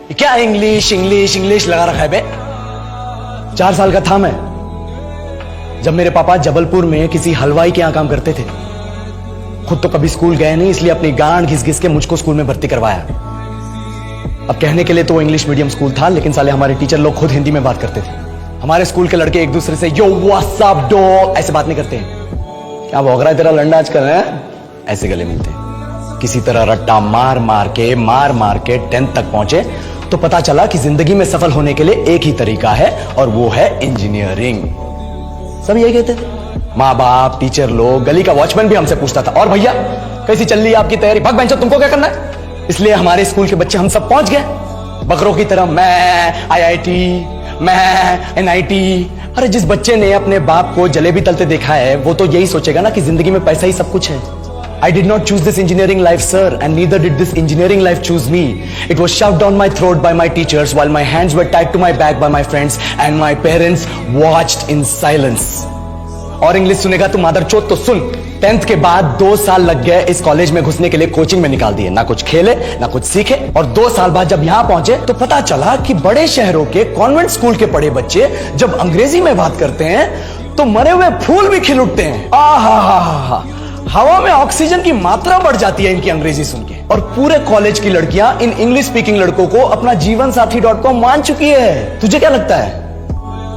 क्या English English English लगा रखा है बे? 4 साल का था मैं जब मेरे पापा जबलपुर में किसी हलवाई के यहां काम करते थे। खुद तो कभी स्कूल गए नहीं, इसलिए अपनी गांड घिस घिस के मुझको स्कूल में भर्ती करवाया। अब कहने के लिए तो इंग्लिश मीडियम स्कूल था, लेकिन साले हमारे टीचर लोग खुद हिंदी में बात करते थे। हमारे स्कूल के लड़के एक दूसरे से यो व्हाट्स अप डॉग ऐसे बात नहीं करते हैं। क्या भौंक रहा है तेरा लंडा आजकल है? ऐसे गले मिलते हैं। किसी तरह रट्टा मार मार के 10th तक पहुंचे तो पता चला कि जिंदगी में सफल होने के लिए एक ही तरीका है, और वो है इंजीनियरिंग। सब यही कहते थे, माँ बाप, टीचर लोग, गली का वॉचमैन भी हमसे पूछता था, और भैया कैसी चल रही है आपकी तैयारी? भाग बेंचो, तुमको क्या करना है? इसलिए हमारे स्कूल के बच्चे हम सब पहुंच गए बकरों की तरह, मैं IIT, मैं NIT। अरे जिस बच्चे ने अपने बाप को जलेबी तलते देखा है वो तो यही सोचेगा ना कि जिंदगी में पैसा ही सब कुछ है। I did not choose this engineering life, sir, and neither did this engineering life choose me. It was shoved down my throat by my teachers while my hands were tied to my back by my friends and my parents watched in silence. और English सुनेगा तू मादरचोद तो सुन। 10th के बाद 2 साल लग गए इस कॉलेज में घुसने के लिए, कोचिंग में निकाल दिए। ना कुछ खेले ना कुछ सीखे, और 2 साल बाद जब यहां पहुंचे तो पता चला कि बड़े शहरों के कॉन्वेंट स्कूल के पढ़े बच्चे जब अंग्रेजी में बात करते हैं तो मरे हुए फूल भी खिल उठते हैं। आहा, हवा में ऑक्सीजन की मात्रा बढ़ जाती है इनकी अंग्रेजी सुन के। और पूरे कॉलेज की लड़कियां इन इंग्लिश स्पीकिंग लड़कों को अपना जीवन साथी.com मान चुकी है। तुझे क्या लगता है?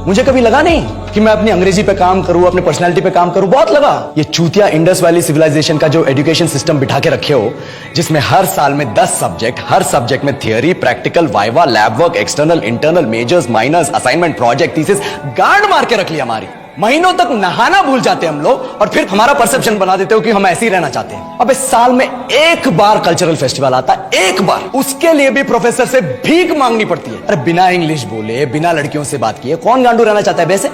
मुझे कभी लगा नहीं कि मैं अपनी अंग्रेजी पे काम करूं, अपनी पर्सनालिटी पे काम करूं। बहुत लगा। ये चूतिया इंडस वैली सिविलाइजेशन का जो एजुकेशन सिस्टम बिठा के रखे हो, जिसमें हर साल में 10 सब्जेक्ट, हर सब्जेक्ट में theory, practical, viva, lab work, external, internal, majors, minors, assignment, project, thesis, गांड मार के रख लिया हमारी। महीनों तक नहाना भूल जाते हम लोग, और फिर हमारा परसेप्शन बना देते हो कि हम ऐसे ही रहना चाहते हैं। अब इस साल में एक बार कल्चरल फेस्टिवल आता है, एक बार, उसके लिए भी प्रोफेसर से भीख मांगनी पड़ती है। अरे बिना इंग्लिश बोले, बिना लड़कियों से बात किए कौन गांडू रहना चाहता है वैसे?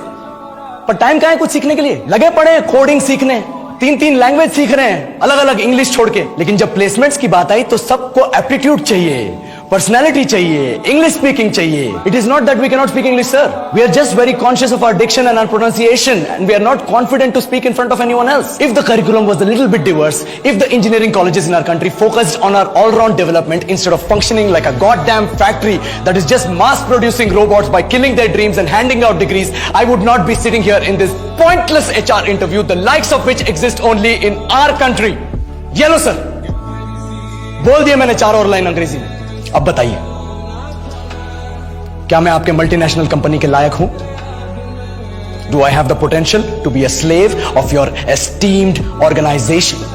पर टाइम कहां है कुछ सीखने के लिए? लगे पड़े कोडिंग सीखने, 3 लैंग्वेज सीख रहे हैं अलग अलग इंग्लिश छोड़ के। लेकिन जब प्लेसमेंट्स की बात आई तो सबको एप्टीट्यूड चाहिए, पर्सनैलिटी चाहिए, इंग्लिश स्पीकिंग चाहिए। It is not that we can not speak English, sir. We are just very conscious of our diction and our pronunciation, and we are not confident to speak in front of anyone else. If the curriculum was a little bit diverse, if the engineering colleges in our country focused on our all round development instead of functioning like a goddamn factory that is just mass producing robots by killing their dreams and handing out degrees, I would not be sitting here in this pointless HR interview, the likes of which exist only in our country. ये लो sir, बोल दिया मैंने 4 और line अंग्रेजी में। अब बताइए, क्या मैं आपके मल्टीनेशनल कंपनी के लायक हूं? Do I have the potential to be a slave of your esteemed organization?